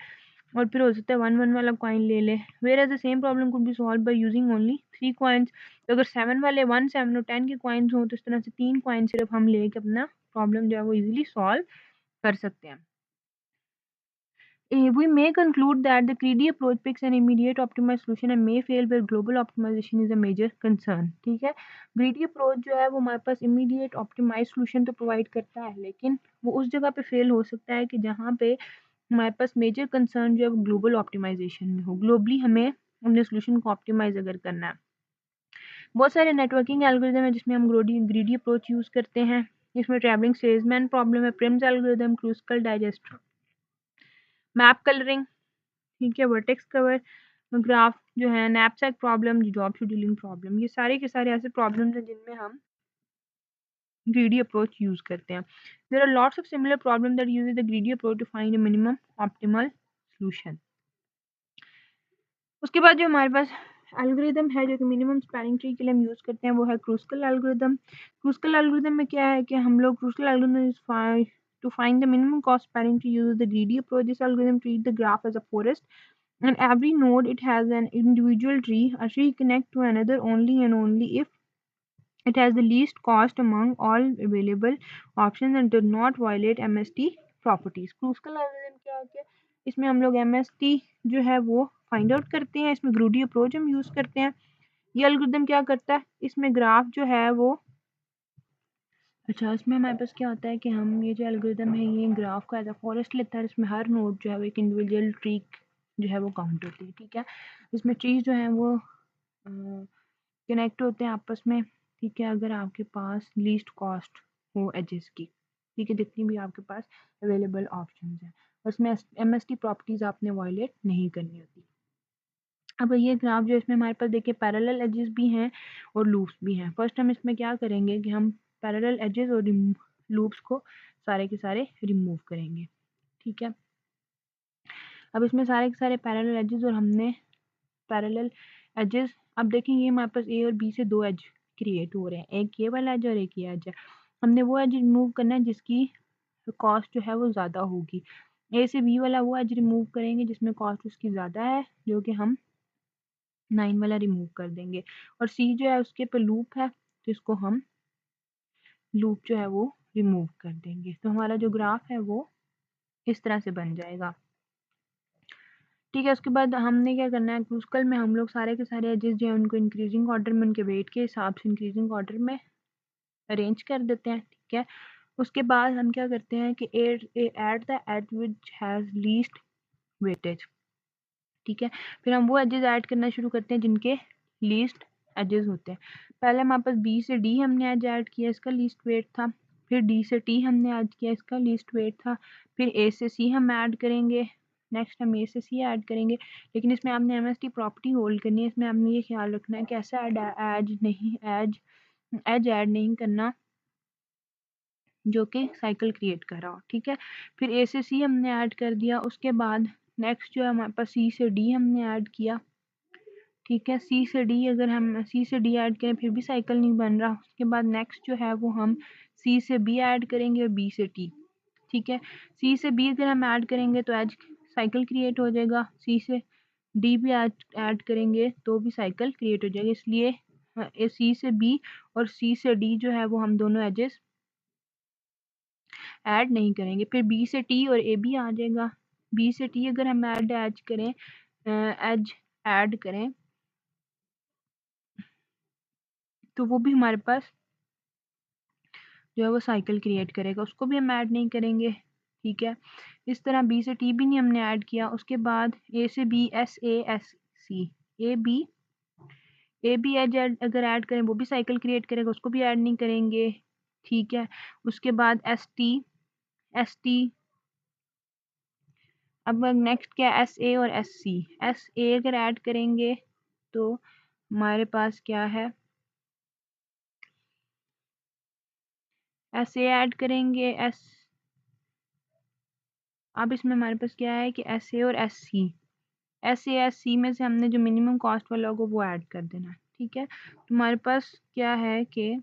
और फिर हो सकता है 1 1 वाला कॉइन ले ले। Whereas the same problem could be solved by using only 3 coins. तो अगर 7 वाले 1 7 और 10 के कॉइन्स हों तो इस तरह से 3 कॉइन सिर्फ हम लेके अपना प्रॉब्लम जो है वो इजीली सॉल्व कर सकते हैं। We may conclude that the greedy approach picks an immediate optimized solution and may fail where global optimization is a major concern। ठीक है, greedy approach जो है वो हमारे पास immediate optimized solution तो provide करता है, लेकिन वो उस जगह पे फेल हो सकता है कि जहाँ पे हमारे पास मेजर कंसर्न जो है वो ग्लोबल ऑप्टिमाइजेशन में हो। ग्लोबली हमें अपने सोल्यूशन को ऑप्टिमाइज अगर करना है, बहुत सारे नेटवर्किंग एल्गोरिदम है जिसमें हम ग्रीडी अप्रोच यूज़ करते हैं। इसमें ट्रैवलिंग सेल्समैन प्रॉब्लम है, Prim's algorithm, Kruskal Dijkstra, map colouring, ठीक है, वर्टेक्स कवर ग्राफ जो है, knapsack problem, job scheduling problem, ये सारे के सारे ऐसे प्रॉब्लम्स हैं जिनमें हम greedy approach यूज करते हैं। There are lots of similar problems that uses the greedy approach to find a minimum optimal solution। उसके बाद जो हमारे पास एल्गोरिदम है जो कि मिनिमम स्पैनिंग ट्री के लिए हम यूज करते हैं वो है क्रूस्कल एल्गोरिदम। क्रूस्कल एल्गोरिदम में क्या है कि हम लोग क्रूस्कल algorithm To find the minimum cost spanning tree uses the greedy approach. This algorithm treats the graph as a forest, and every node it has an individual tree. A tree connect to another only and only if it has the least cost among all available options and does not violate MST properties. Kruskal algorithm क्या होता है? इसमें हम लोग MST जो है वो find out करते हैं, इसमें ग्रूडी अप्रोच हम यूज करते हैं। ये एल्गोरिथम क्या करता है? इसमें ग्राफ जो है वो अच्छा, इसमें हमारे पास क्या होता है कि हम ये जो एल्गोरिथम है ये ग्राफ का एज अ फॉरेस्ट लेता है, इसमें हर नोड जो है वो एक इंडिविजुअल ट्री जो है वो काउंट होती है, ठीक है। इसमें ट्रीज जो है वो कनेक्ट होते हैं आपस में, ठीक है, अगर आपके पास लीस्ट कॉस्ट हो एजेस की, ठीक है, जितनी भी आपके पास अवेलेबल ऑप्शंस हैं, उसमें MST प्रॉपर्टीज आपने वायलेट नहीं करनी होती। अब ये ग्राफ जो इसमें हमारे पास देखिए पैरेलल एजेस भी हैं और लूप्स भी हैं। फर्स्ट हम इसमें क्या करेंगे कि हम पैरेलल एजेस और लूप्स को सारे के सारे रिमूव करेंगे, ठीक है। अब इसमें सारे के सारे पैरेलल एजेस और हमने पैरेलल एजेस, अब देखेंगे हमारे पास ए और बी से दो एज क्रिएट हो रहे हैं, एक ये वाला एज और एक ये एज है। हमने वो एज रिमूव करना है जिसकी कॉस्ट जो है वो ज़्यादा होगी। ए से बी वाला वो एज रिमूव करेंगे जिसमें कॉस्ट उसकी ज़्यादा है, जो कि हम 9 वाला रिमूव कर देंगे। और सी जो है उसके पे लूप है, तो इसको हम लूप जो है वो रिमूव कर देंगे। तो हमारा जो ग्राफ है वो इस तरह से बन जाएगा, ठीक है। उसके बाद हमने क्या करना है, क्रूस्कल में हम लोग सारे के सारे एजेस जो है उनको इंक्रीजिंग ऑर्डर में उनके वेट के हिसाब से इंक्रीजिंग ऑर्डर में अरेंज कर देते हैं, ठीक है। उसके बाद हम क्या करते हैं कि add the edge which has least weightage, ठीक है। फिर हम वो एजेस ऐड करना शुरू करते हैं जिनके लीस्ट एजेस होते हैं। पहले हमारे पास बी से डी हमने एज ऐड किया, इसका लीस्ट वेट था। फिर डी से टी हमने ऐड किया, इसका लीस्ट वेट था। फिर ए से सी हम ऐड करेंगे, नेक्स्ट हम ए से सी ऐड करेंगे। लेकिन इसमें आपने MST प्रॉपर्टी होल्ड करनी है, इसमें आपने ये ख्याल रखना है कि ऐसा एज ऐड नहीं करना जो कि साइकिल क्रिएट कर रहा हो, ठीक है। फिर ए से सी हमने ऐड कर दिया, उसके बाद नेक्स्ट जो है हमारे पास सी से डी हमने ऐड किया, ठीक है। सी से डी अगर हम सी से डी ऐड करें फिर भी साइकिल नहीं बन रहा, उसके बाद नेक्स्ट जो है वो हम सी से बी ऐड करेंगे और बी से टी, ठीक है। सी से बी अगर हम ऐड करेंगे तो एज साइकिल क्रिएट हो जाएगा, सी से डी भी ऐड करेंगे तो भी साइकिल क्रिएट हो जाएगा। इसलिए सी से बी और सी से डी जो है वो हम दोनों एजेस ऐड नहीं करेंगे। फिर बी से टी और ए भी आ जाएगा, बी से टी अगर हम एज करें एज ऐड करें तो वो भी हमारे पास जो है वो साइकिल क्रिएट करेगा, उसको भी हम ऐड नहीं करेंगे, ठीक है। इस तरह बी से टी भी नहीं हमने ऐड किया। उसके बाद ए से बी एस सी ए बी एज अगर ऐड करें वो भी साइकिल क्रिएट करेगा, उसको भी ऐड नहीं करेंगे, ठीक है। उसके बाद एस टी अब नेक्स्ट क्या है, एस ए और एस ए अगर ऐड करेंगे तो हमारे पास क्या है, एस ए ऐड करेंगे अब इसमें हमारे पास क्या है कि एस ए और एस सी में से हमने जो मिनिमम कॉस्ट वाला होगा वो ऐड कर देना, ठीक है। तो हमारे पास क्या है कि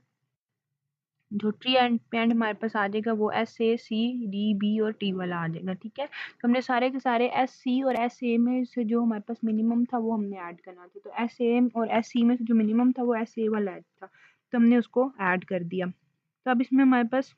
जो ट्री एंड पेंड हमारे पास आ जाएगा वो SACDB और टी वाला आ जाएगा, ठीक है। तो हमने सारे के सारे SC और SA में से जो हमारे पास मिनिमम था वो हमने ऐड करना था। तो SA और SC में से जो मिनिमम था वो SA वाला ऐड था, तो हमने उसको ऐड कर दिया। तो अब इसमें हमारे पास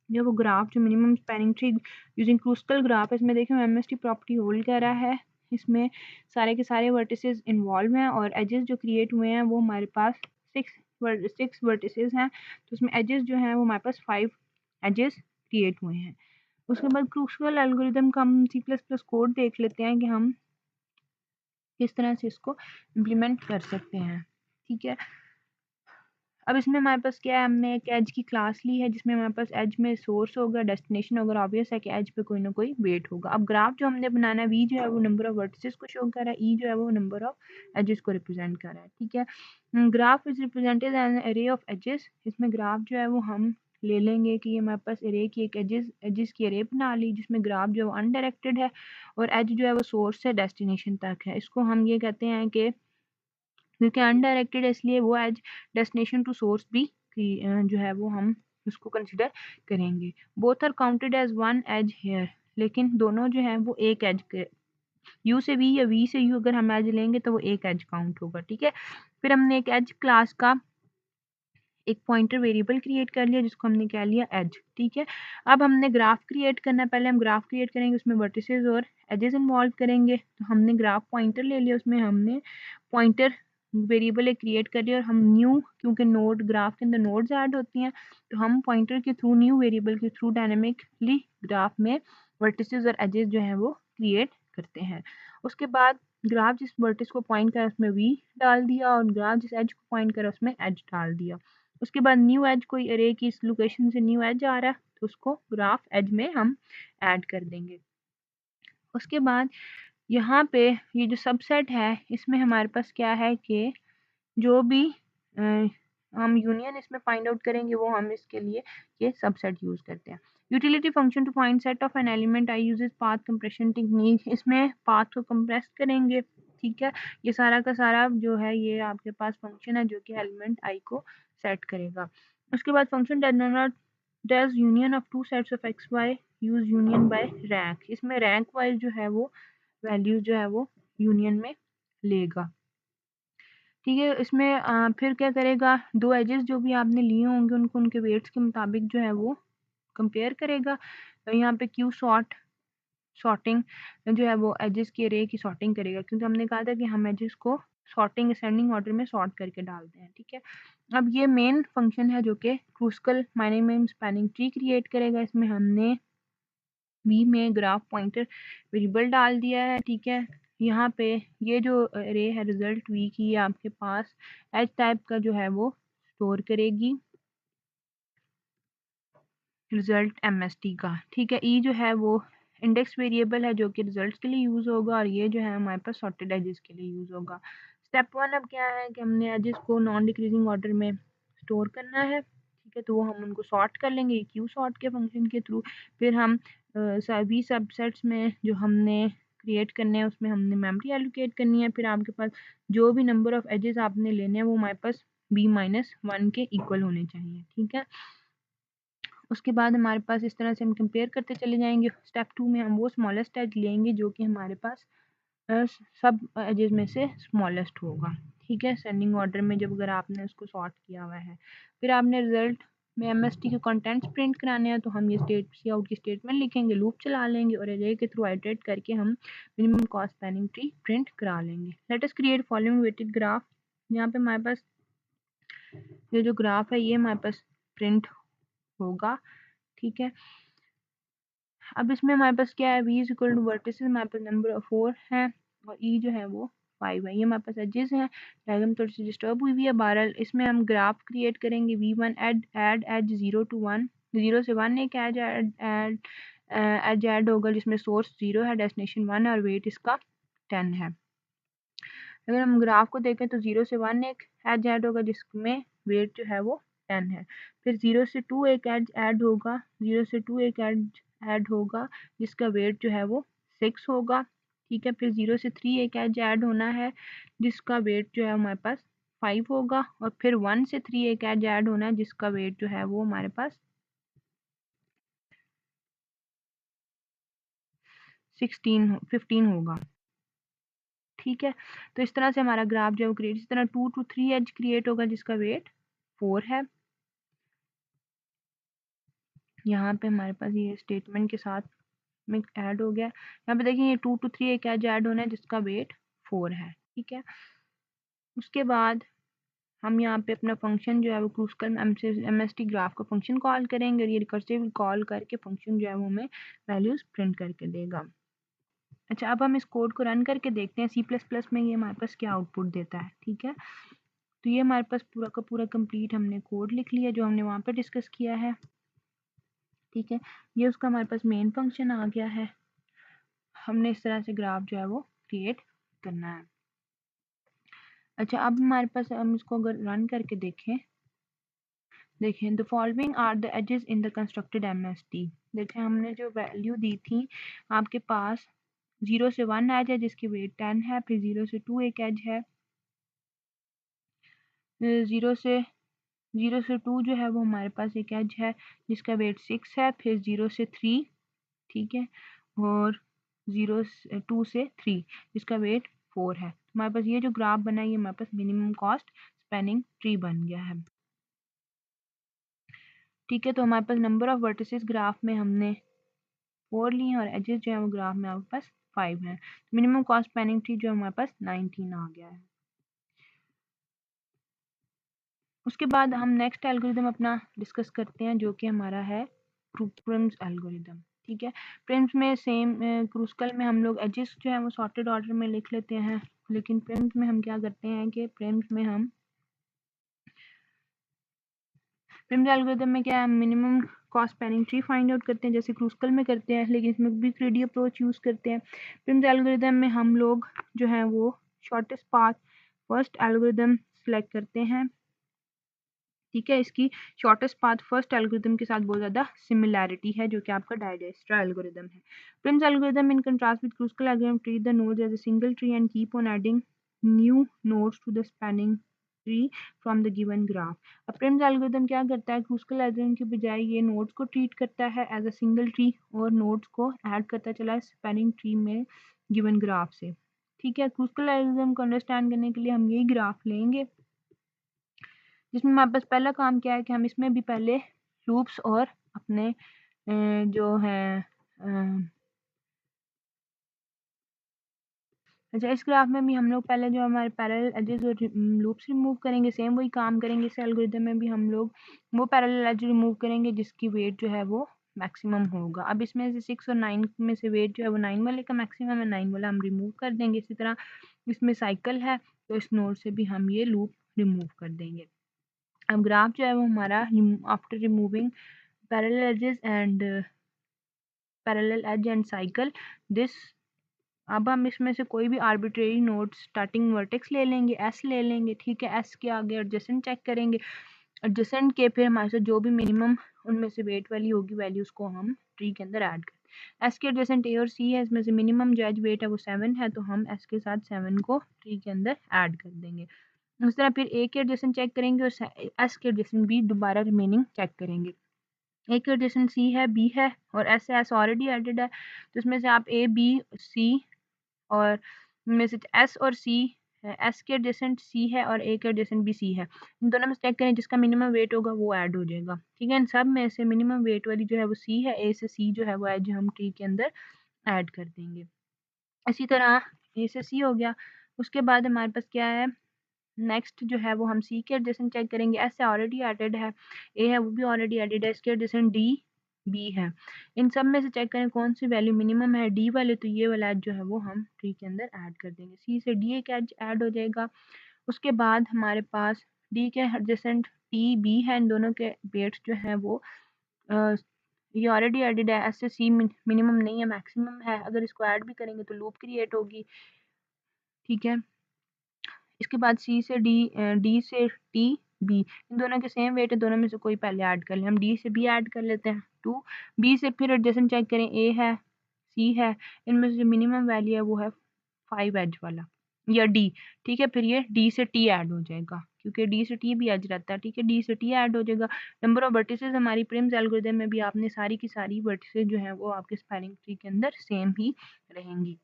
जो वो ग्राफ जो minimum spanning tree using Kruskal graph है, इसमें देखिए MST प्रॉपर्टी होल्ड कर रहा है, इसमें सारे के सारे वर्टिसेस इन्वॉल्व हैं और एजेस जो क्रिएट हुए हैं वो हमारे पास सिक्स वर्टिसेस हैं। तो उसमें एजेस जो हैं वो हमारे पास 5 एजेस क्रिएट हुए हैं। उसके बाद क्रूस्कल एल्गोरिदम का हम C++ कोड देख लेते हैं कि हम किस तरह से इसको इम्प्लीमेंट कर सकते हैं, ठीक है। अब इसमें हमारे पास क्या है, हमने एक एज की क्लास ली है जिसमें हमारे पास एज में सोर्स होगा, डेस्टिनेशन होगा, ऑब्वियस है कि एज पे कोई ना कोई वेट होगा। अब ग्राफ जो हमने बनाना है, वी जो है वो नंबर ऑफ वर्टिसेस को शो कर रहा है, ई जो है वो नंबर ऑफ एजेस को रिप्रेजेंट कर रहा है, ठीक है। Graph is represented as an array of edges, इसमें ग्राफ जो है वो हम ले लेंगे कि हमारे पास एरे की एक एजेस की एरे बना ली जिसमें ग्राफ जो है वो अनडायरेक्टेड है और एज जो है वो सोर्स से डेस्टिनेशन तक है। इसको हम ये कहते हैं कि क्योंकि अनडायरेक्टेड है इसलिए वो एज डेस्टिनेशन टू सोर्स भी जो है वो हम उसको कंसिडर करेंगे। Both are counted as one edge here, लेकिन दोनों जो है वो एक एज के, यू से वी या वी से यू अगर हम एज लेंगे तो वो एक एज काउंट होगा। ठीक है, फिर हमने एक एज क्लास का एक पॉइंटर वेरिएबल क्रिएट कर लिया जिसको हमने क्या लिया, एज। ठीक है, अब हमने ग्राफ क्रिएट करना है। पहले हम ग्राफ क्रिएट करेंगे, उसमें वर्टिसेस और एजेस इन्वॉल्व करेंगे। तो हमने ग्राफ पॉइंटर ले लिया, उसमें हमने पॉइंटर वेरिएबल एक क्रिएट कर लिया और हम न्यू, क्योंकि नोड ग्राफ के अंदर नोड्स ऐड होती हैं, तो हम पॉइंटर के थ्रू, न्यू वेरिएबल के थ्रू डायनेमिकली ग्राफ में वर्टिसेस और एजेस जो हैं वो क्रिएट करते हैं। उसके बाद ग्राफ जिस वर्टिस को पॉइंट करा उसमें वी डाल दिया और ग्राफ जिस एज को पॉइंट करा उसमें एज डाल दिया। उसके बाद न्यू एज, कोई अरे की इस लोकेशन से न्यू एज आ रहा है तो उसको ग्राफ एज में हम ऐड कर देंगे। उसके बाद यहाँ पे ये जो सबसेट है इसमें हमारे पास क्या है कि जो भी हम यूनियन इसमें फाइंड आउट करेंगे वो हम इसके लिए ये सबसेट यूज करते हैं। Utility function to find set of an element i uses path compression technique, इसमें पाथ को कंप्रेस करेंगे। ठीक है, ये सारा का सारा जो है ये आपके पास फंक्शन है जो कि एलिमेंट आई को सेट करेगा। उसके बाद function does union of two sets of X Y uses union by rank, इसमें रैंक वाइज जो है वो वैल्यू जो है वो यूनियन में लेगा। ठीक है, इसमें फिर क्या करेगा, दो एजेस जो भी आपने लिए होंगे उनको उनके वेट्स के मुताबिक जो है वो कंपेयर करेगा। तो यहाँ पे क्यू सॉर्टिंग जो है वो एजेस के रे की सॉर्टिंग करेगा, क्योंकि हमने कहा था कि हम एजेस को सॉर्टिंग असेंडिंग ऑर्डर में सॉर्ट करके डालते हैं। ठीक है, अब ये मेन फंक्शन है जो कि क्रूस्कल मिनिमम स्पैनिंग ट्री क्रिएट करेगा। इसमें हमने वी में ग्राफ पॉइंटर वेरिएबल डाल दिया है। ठीक है, यहाँ पे ये जो अरे है रिजल्ट वी की, आपके पास एच टाइप का जो है वो स्टोर करेगी रिजल्ट एमएसटी का। ठीक है, ई जो है वो इंडेक्स वेरिएबल है जो कि रिजल्ट के लिए यूज होगा और ये जो है हमारे पास सॉर्टेड एजेस के लिए यूज होगा। स्टेप वन अब क्या है कि हमने एजेस को नॉन डिक्रीजिंग ऑर्डर में स्टोर करना है। ठीक है, तो वो हम उनको सॉर्ट कर लेंगे क्यू सॉर्ट के फंक्शन के थ्रू। फिर हम सभी सबसेट्स में जो हमने क्रिएट करने हैं उसमें हमने मेमोरी एलोकेट करनी है। फिर आपके पास जो भी नंबर ऑफ एजेस आपने लेने हैं वो हमारे पास b-1 के इक्वल होने चाहिए। ठीक है, उसके बाद हमारे पास इस तरह से हम कंपेयर करते चले जाएंगे। स्टेप टू में हम वो स्मॉलेस्ट एज लेंगे जो कि हमारे पास सब एजेस में से स्मॉलेस्ट होगा। ठीक है, सेंडिंग ऑर्डर में जब अगर आपने उसको सॉर्ट किया हुआ है, फिर आपने रिजल्ट में एमएसटी के कंटेंट्स प्रिंट कराने हैं तो हम ये सी आउट की स्टेटमेंट लिखेंगे, लूप चला लेंगे और अरे के थ्रू आइटरेट करके हम minimum cost spanning tree print करा लेंगे। Let us create following weighted graph. यहाँ पे हमारे पास ये जो ग्राफ है ये हमारे पास प्रिंट होगा। ठीक है, अब इसमें हमारे पास क्या है, v is equal two vertices हमारे पास नंबर 4 है और e जो है वो 5 है। ये हमारे पास एजेस हैं, डायग्राम थोड़ी सी डिस्टर्ब हुई हुई है। बहरहाल इसमें हम ग्राफ क्रिएट करेंगे v1 ऐड एज 0 to 1, 0 से 1 एक एज ऐड होगा जिसमें सोर्स 0 है, डेस्टिनेशन 1 है और वेट इसका 10 है। अगर हम ग्राफ को देखें तो 0 से 1 एक एज ऐड होगा जिसमें वेट जो है वो 10 है। फिर 0 से 2 एक एज ऐड होगा, 0 से 2 एक एज ऐड होगा जिसका वेट जो है वो 6 होगा। ठीक है, फिर 0 से 3 एक एज ऐड होना है जिसका वेट जो है हमारे पास 5 होगा और फिर 1 से 3 एक एज ऐड होना है जिसका वेट जो है वो हमारे पास 15 होगा। ठीक है, तो इस तरह से हमारा ग्राफ जो है वो क्रिएट, इस तरह 2 to 3 एज क्रिएट होगा जिसका वेट 4 है। यहाँ पे हमारे पास ये स्टेटमेंट के साथ में ऐड हो गया। यहाँ पे देखिए ये 2 to 3 एक एज ऐड होना है जिसका वेट 4 है। ठीक है, उसके बाद हम यहाँ पे अपना फंक्शन जो है वो क्रूस्कल एमएसटी ग्राफ का फंक्शन कॉल करेंगे और ये रिकर्सिव कॉल करके फंक्शन जो है वो हमें वैल्यूज प्रिंट करके देगा। अच्छा, अब हम इस कोड को रन करके देखते हैं सी प्लस प्लस में ये हमारे पास क्या आउटपुट देता है। ठीक है, तो ये हमारे पास पूरा का पूरा कंप्लीट हमने कोड लिख लिया जो हमने वहाँ पर डिस्कस किया है। ठीक है, ये उसका हमारे पास मेन फंक्शन आ गया है। हमने इस तरह से ग्राफ जो है वो क्रिएट करना है। अच्छा, अब हमारे पास हम इसको अगर रन करके देखें the following are the edges in the constructed MST. देखें हमने जो वैल्यू दी थी आपके पास 0 से 1 एज है जिसकी वेट 10 है, फिर 0 से 2 एक एज है, 0 से 0 से 2 जो है वो हमारे पास एक एज है जिसका वेट 6 है, फिर 0 से 3, ठीक है, और 2 से 3 जिसका वेट 4 है। हमारे पास ये जो ग्राफ बना है ये हमारे पास मिनिमम कॉस्ट स्पैनिंग ट्री बन गया है। ठीक है, तो हमारे पास नंबर ऑफ वर्टिसेस ग्राफ में हमने 4 लिए हैं और एजेस जो है वो ग्राफ में हमारे पास 5 है। मिनिमम कॉस्ट स्पैनिंग ट्री जो हमारे पास 19 आ गया है। उसके बाद हम नेक्स्ट एल्गोरिदम अपना डिस्कस करते हैं जो कि हमारा है प्रिम्स एल्गोरिदम। ठीक है, प्रिम्स में सेम क्रूस्कल में हम लोग एजेस जो है वो सॉर्टेड ऑर्डर में लिख लेते हैं, लेकिन प्रिम्स में हम क्या करते हैं कि प्रिम्स में हम प्रिम्स एल्गोरिदम में क्या है, minimum cost spanning tree find out करते हैं जैसे क्रूस्कल में करते हैं, लेकिन इसमें भी ग्रीडी अप्रोच यूज करते हैं। प्रिम्स एल्गोरिदम में हम लोग जो है वो shortest path first algorithm select करते हैं। ठीक है, इसकी शॉर्टेस्ट पाथ फर्स्ट एल्गोरिदम के साथ बहुत ज़्यादा सिमिलैरिटी है जो कि आपका डाइजेस्ट्रा एल्गोरिदम है। Prim's algorithm in contrast with Kruskal algorithm treat the nodes as a single tree and keep on adding new nodes to the spanning tree from the given graph. अब Prim's algorithm क्या करता है, क्रूस्कल algorithm के बजाय ये nodes को treat करता है एज अ सिंगल ट्री और नोड्स को ऐड करता चला है स्पैनिंग ट्री में गिवन ग्राफ से। ठीक है, क्रूस्कल एल्गोरिदम को अंडरस्टैंड करने के लिए हम यही ग्राफ लेंगे जिसमें हमारे पास पहला काम क्या है कि हम इसमें भी पहले लूप्स और अपने जो है अच्छा, इस ग्राफ में भी हम लोग पहले जो हमारे पैरेलल एजेस और लूप्स रिमूव करेंगे, सेम वही काम करेंगे इस एल्गोरिथम में भी हम लोग वो पैरेलल एज रिमूव करेंगे जिसकी वेट जो है वो मैक्सिमम होगा। अब इसमें से 6 और 9 में से वेट जो है वो 9 वाले का मैक्सिमम है, 9 वाला हम रिमूव कर देंगे। इसी तरह इसमें साइकिल है तो इस नोड से भी हम ये लूप रिमूव कर देंगे। अब ग्राफ जो है वो हमारा after removing parallel edges and parallel edge and cycle this। अब हम इसमें से कोई भी आर्बिट्रेरी नोड स्टार्टिंग वर्टेक्स ले लेंगे, एस ले लेंगे। ठीक है, एस के आगे एडजेसेंट चेक करेंगे, एडजेसेंट के फिर हमारे साथ जो भी मिनिमम उनमें से वेट वाली होगी वैल्यूज को हम ट्री के अंदर ऐड करें। एस के एडजेसेंट ए और सी है, इसमें से मिनिमम जो एज वेट है वो 7 है तो हम एस के साथ 7 को ट्री के अंदर ऐड कर देंगे। उस तरह फिर ए के एडजेसेंट चेक करेंगे और एस के एडजेसेंट भी दोबारा रिमेनिंग चेक करेंगे। ए के एडजेसेंट सी है, बी है और एस है, एस ऑलरेडी एडेड है तो इसमें से आप ए बी सी और में से एस और सी है, एस के एडजेसेंट सी है और ए के एडजेसेंट भी सी है, इन दोनों में चेक करें जिसका मिनिमम वेट होगा वो ऐड हो जाएगा। ठीक है, इन सब में से मिनिमम वेट वाली जो है वो सी है, ए से सी जो है वो एज हम ट्री के अंदर ऐड कर देंगे। इसी तरह ए से सी हो गया। उसके बाद हमारे पास क्या है, नेक्स्ट जो है वो हम सी के एडजेसेंट चेक करेंगे, एस से ऑलरेडी एडेड है, ए है वो भी ऑलरेडी एडेड है, इसके एडजेसेंट डी बी है। इन सब में से चेक करें कौन सी वैल्यू मिनिमम है, डी वाले तो ये वाला एज जो है वो हम ट्री के अंदर ऐड कर देंगे। सी से डी एक एज ऐड हो जाएगा। उसके बाद हमारे पास डी के एडजेसेंट टी बी है, इन दोनों के वेट्स जो है वो ये ऑलरेडी एडेड है, एस से सी मिनिमम नहीं है मैक्सिमम है, अगर इसको ऐड भी करेंगे तो लूप क्रिएट होगी। ठीक है, इसके बाद सी से डी, डी से टी बी, इन दोनों के सेम वेट है, दोनों में से कोई पहले ऐड कर ले। हम डी से बी ऐड कर लेते हैं 2, बी से फिर एडजेसेंट चेक करें, ए है सी है, इनमें से जो मिनिमम वैल्यू है वो है 5 एज वाला या डी। ठीक है, फिर ये डी से टी ऐड हो जाएगा क्योंकि डी से टी भी एज रहता है। ठीक है, डी से टी ऐड हो जाएगा। नंबर ऑफ वर्टिसेस हमारी प्रिम्स एल्गोरिथम में भी आपने सारी की सारी वर्टिसेस जो है वो आपके स्पैनिंग ट्री के अंदर सेम ही रहेंगी।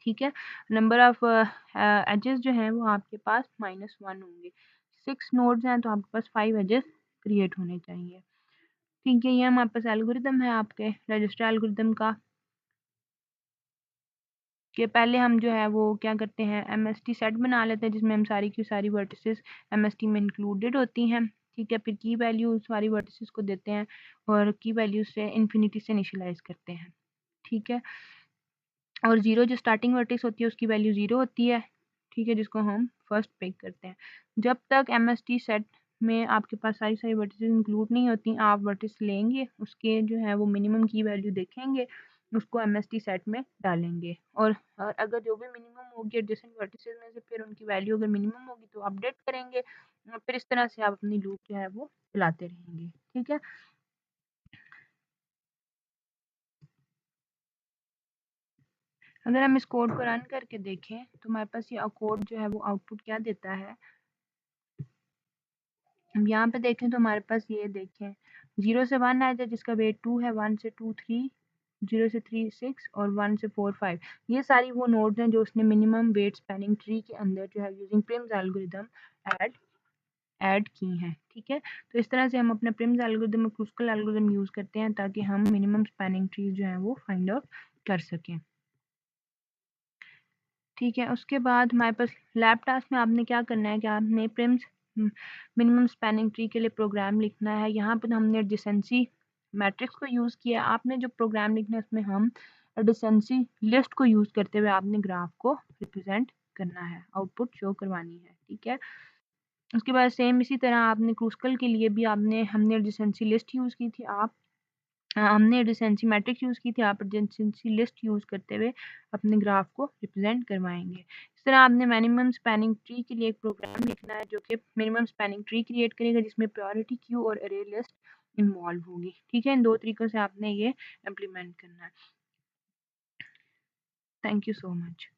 ठीक है, नंबर ऑफ एजेस जो हैं वो आपके पास -1 होंगे। 6 नोड्स हैं तो आपके पास 5 एजेस क्रिएट होने चाहिए। ठीक है, ये हमारे पास एल्गोरिदम है आपके रजिस्टर एल्गोरिदम का कि पहले हम जो है वो क्या करते हैं, एमएसटी सेट बना लेते हैं जिसमें हम सारी की सारी वर्टिसेस एमएसटी में इंक्लूडेड होती हैं। ठीक है, फिर की वैल्यू सारी वर्टिसेस को देते हैं और की वैल्यू से इन्फिनिटी से इनिशियलाइज करते हैं। ठीक है, और 0 जो स्टार्टिंग वर्टेक्स होती है उसकी वैल्यू 0 होती है। ठीक है, जिसको हम फर्स्ट पिक करते हैं। जब तक एमएसटी सेट में आपके पास सारी सारी वर्टिसेस इंक्लूड नहीं होती, आप वर्टिस लेंगे उसके जो है वो मिनिमम की वैल्यू देखेंगे, उसको एमएसटी सेट में डालेंगे और अगर जो भी मिनिमम होगी एडजेसेंट वर्टिसेस में से फिर उनकी वैल्यू अगर मिनिमम होगी तो अपडेट करेंगे और फिर इस तरह से आप अपनी लूप जो है वो चलाते रहेंगे। ठीक है, अगर हम इस कोड को रन करके देखें तो हमारे पास ये कोड जो है वो आउटपुट क्या देता है, अब यहाँ पे देखें तो हमारे पास ये देखें 0 से 1 आ जाए जिसका वेट 2 है, 1 से 2 3, 0 से 3 6 और 1 से 4 5। ये सारी वो नोड्स हैं जो उसने मिनिमम वेट स्पैनिंग ट्री के अंदर जो है using Prim's algorithm add add की हैं। ठीक है, तो इस तरह से हम अपने प्रिम्स एल्गोरिदम में क्रूस्कल एल्गोरिदम यूज करते हैं ताकि हम मिनिमम स्पैनिंग ट्रीज जो है वो फाइंड आउट कर सकें। ठीक है, उसके बाद हमारे पास लैब टास्क में आपने क्या करना है कि आपने प्रिम्स मिनिमम स्पैनिंग ट्री के लिए प्रोग्राम लिखना है। यहाँ पर हमने एडजेसेंसी मैट्रिक्स को यूज़ किया। आपने जो प्रोग्राम लिखना है उसमें हम एडजेसेंसी लिस्ट को यूज़ करते हुए आपने ग्राफ को रिप्रेजेंट करना है, आउटपुट शो करवानी है। ठीक है, उसके बाद सेम इसी तरह आपने क्रूस्कल के लिए भी हमने एडजेसेंसी लिस्ट यूज़ की थी। हमने एडजेसेंसी मैट्रिक्स यूज़ की थी, आप एडजेसेंसी लिस्ट यूज़ करते हुए अपने ग्राफ को रिप्रेजेंट करवाएंगे। इस तरह आपने मिनिमम स्पैनिंग ट्री के लिए एक प्रोग्राम लिखना है जो कि मिनिमम स्पैनिंग ट्री क्रिएट करेगा जिसमें प्रायोरिटी क्यू और अरे लिस्ट इन्वॉल्व होगी। ठीक है, इन 2 तरीकों से आपने ये इम्प्लीमेंट करना है। Thank you so much.